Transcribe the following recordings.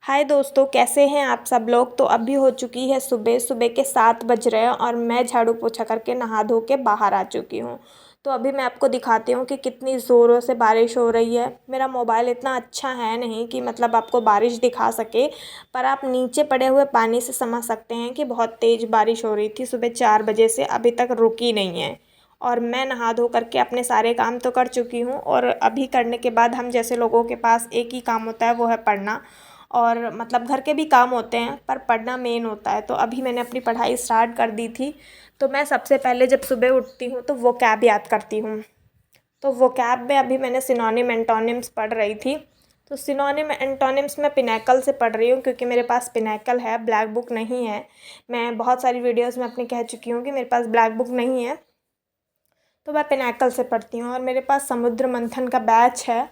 हाय दोस्तों, कैसे हैं आप सब लोग। तो अभी हो चुकी है सुबह सुबह के 7 बज रहे हैं और मैं झाड़ू पोछा करके नहा धो के बाहर आ चुकी हूँ। तो अभी मैं आपको दिखाती हूँ कि कितनी ज़ोरों से बारिश हो रही है। मेरा मोबाइल इतना अच्छा है नहीं कि मतलब आपको बारिश दिखा सके, पर आप नीचे पड़े हुए पानी से समझ सकते हैं कि बहुत तेज़ बारिश हो रही थी सुबह 4 बजे से अभी तक रुकी नहीं है। और मैं नहा धो करके अपने सारे काम तो कर चुकी हूँ और अभी करने के बाद हम जैसे लोगों के पास एक ही काम होता है, वो है पढ़ना। और मतलब घर के भी काम होते हैं पर पढ़ना मेन होता है। तो अभी मैंने अपनी पढ़ाई स्टार्ट कर दी थी। तो मैं सबसे पहले जब सुबह उठती हूँ तो वो कैब याद करती हूँ। तो वो कैब में अभी मैंने सिनोनिम एंटोनिम्स पढ़ रही थी। तो सिनोनिम एंटोनिम्स मैं पिनैकल से पढ़ रही हूँ क्योंकि मेरे पास पिनैकल है, ब्लैक बुक नहीं है। मैं बहुत सारी वीडियोस में अपनी कह चुकी हूँ कि मेरे पास ब्लैक बुक नहीं है, तो मैं पिनैकल से पढ़ती हूँ। और मेरे पास समुद्र मंथन का बैच है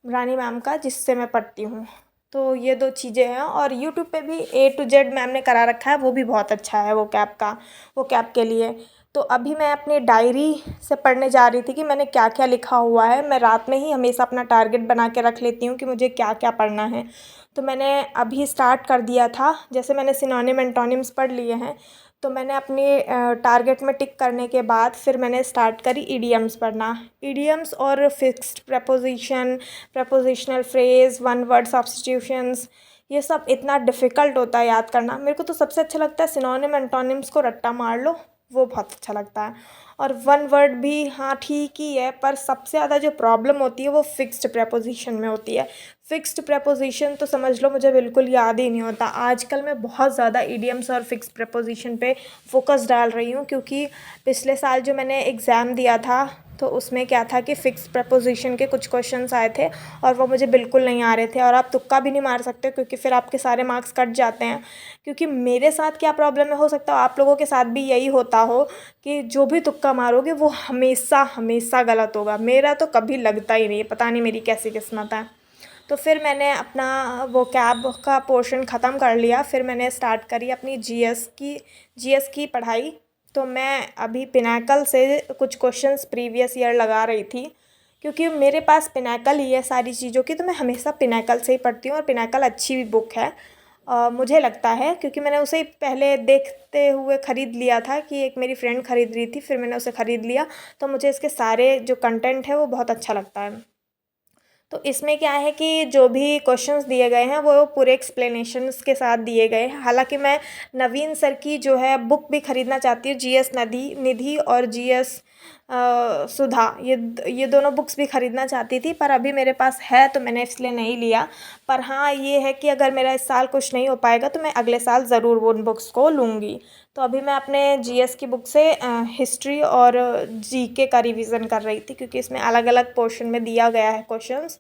रानी मैम का, जिससे मैं पढ़ती हूँ। तो ये 2 चीज़ें हैं। और यूट्यूब पे भी A to Z मैम ने करा रखा है, वो भी बहुत अच्छा है वो कैब के लिए। तो अभी मैं अपनी डायरी से पढ़ने जा रही थी कि मैंने क्या क्या लिखा हुआ है। मैं रात में ही हमेशा अपना टारगेट बना के रख लेती हूँ कि मुझे क्या क्या पढ़ना है। तो मैंने अभी स्टार्ट कर दिया था। जैसे मैंने सिनोनिम एंटोनिम्स पढ़ लिए हैं, तो मैंने अपने टारगेट में टिक करने के बाद फिर मैंने स्टार्ट करी ईडियम्स पढ़ना। ईडियम्स और fixed preposition, prepositional phrase, one word substitutions, ये सब इतना डिफ़िकल्ट होता है याद करना। मेरे को तो सबसे अच्छा लगता है सिनोनिम एंटोनिम्स को रट्टा मार लो, वो बहुत अच्छा लगता है। और वन वर्ड भी हाँ ठीक ही है, पर सबसे ज़्यादा जो प्रॉब्लम होती है वो फिक्स्ड प्रपोजिशन में होती है। फिक्स्ड प्रपोजिशन तो समझ लो मुझे बिल्कुल याद ही नहीं होता। आजकल मैं बहुत ज़्यादा इडियम्स और फिक्स्ड प्रपोजिशन पे फोकस डाल रही हूँ, क्योंकि पिछले साल जो मैंने एग्ज़ाम दिया था तो उसमें क्या था कि फ़िक्स्ड प्रपोजिशन के कुछ क्वेश्चंस आए थे और वो मुझे बिल्कुल नहीं आ रहे थे। और आप तुक्का भी नहीं मार सकते क्योंकि फिर आपके सारे मार्क्स कट जाते हैं। क्योंकि मेरे साथ क्या प्रॉब्लम है, हो सकता है आप लोगों के साथ भी यही होता हो कि जो भी तुक्का मारोगे वो हमेशा हमेशा गलत होगा। मेरा तो कभी लगता ही नहीं है, पता नहीं मेरी कैसी किस्मत है। तो फिर मैंने अपना वो कैब का पोर्शन ख़त्म कर लिया। फिर मैंने स्टार्ट करी अपनी जीएस की पढ़ाई। तो मैं अभी पिनैकल से कुछ क्वेश्चंस प्रीवियस ईयर लगा रही थी, क्योंकि मेरे पास पिनैकल ही है सारी चीज़ों की। तो मैं हमेशा पिनैकल से ही पढ़ती हूँ और पिनैकल अच्छी भी बुक है, मुझे लगता है, क्योंकि मैंने उसे पहले देखते हुए ख़रीद लिया था कि एक मेरी फ्रेंड ख़रीद रही थी, फिर मैंने उसे ख़रीद लिया। तो मुझे इसके सारे जो कंटेंट है वो बहुत अच्छा लगता है। तो इसमें क्या है कि जो भी क्वेश्चंस दिए गए हैं वो पूरे एक्सप्लेनेशंस के साथ दिए गए हैं। हालांकि मैं नवीन सर की जो है बुक भी ख़रीदना चाहती हूँ, जीएस निधि और जीएस सुधा, ये दोनों बुक्स भी ख़रीदना चाहती थी, पर अभी मेरे पास है तो मैंने इसलिए नहीं लिया। पर हाँ, ये है कि अगर मेरा इस साल कुछ नहीं हो पाएगा तो मैं अगले साल ज़रूर वो उन बुक्स को लूँगी। तो अभी मैं अपने जीएस की बुक से हिस्ट्री और जीके का रिवीजन कर रही थी, क्योंकि इसमें अलग अलग पोर्शन में दिया गया है क्वेश्चंस।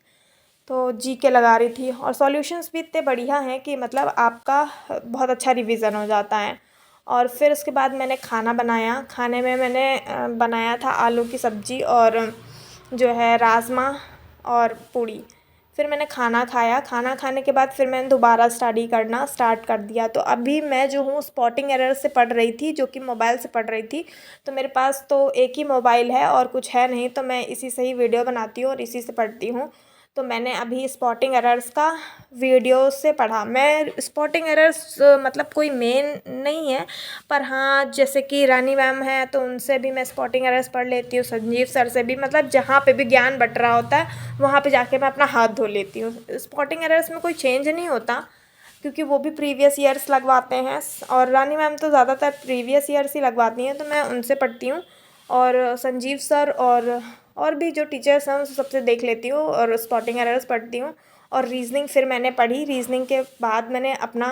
तो जीके लगा रही थी और सॉल्यूशंस भी इतने बढ़िया हैं कि मतलब आपका बहुत अच्छा रिवीजन हो जाता है। और फिर उसके बाद मैंने खाना बनाया। खाने में मैंने बनाया था आलू की सब्ज़ी और जो है राजमा और पूड़ी। फिर मैंने खाना खाया। खाना खाने के बाद फिर मैंने दोबारा स्टडी करना स्टार्ट कर दिया। तो अभी मैं जो हूँ स्पॉटिंग एरर से पढ़ रही थी, जो कि मोबाइल से पढ़ रही थी। तो मेरे पास तो एक ही मोबाइल है और कुछ है नहीं, तो मैं इसी से ही वीडियो बनाती हूँ और इसी से पढ़ती हूँ। तो मैंने अभी स्पॉटिंग एरर्स का वीडियो से पढ़ा। मैं स्पॉटिंग एरर्स मतलब कोई मेन नहीं है, पर हाँ जैसे कि रानी मैम है तो उनसे भी मैं स्पॉटिंग एरर्स पढ़ लेती हूँ, संजीव सर से भी, मतलब जहाँ पे भी ज्ञान बट रहा होता है वहाँ पे जाके मैं अपना हाथ धो लेती हूँ। स्पॉटिंग एरर्स में कोई चेंज नहीं होता, क्योंकि वो भी प्रीवियस ईयर्स लगवाते हैं और रानी मैम तो ज़्यादातर प्रीवियस ईयर्स ही लगवाती हैं, तो मैं उनसे पढ़ती हूँ। और संजीव सर और भी जो टीचर्स हैं उन सबसे देख लेती हूँ और स्पॉटिंग एरर्स पढ़ती हूँ। और रीजनिंग फिर मैंने पढ़ी। रीजनिंग के बाद मैंने अपना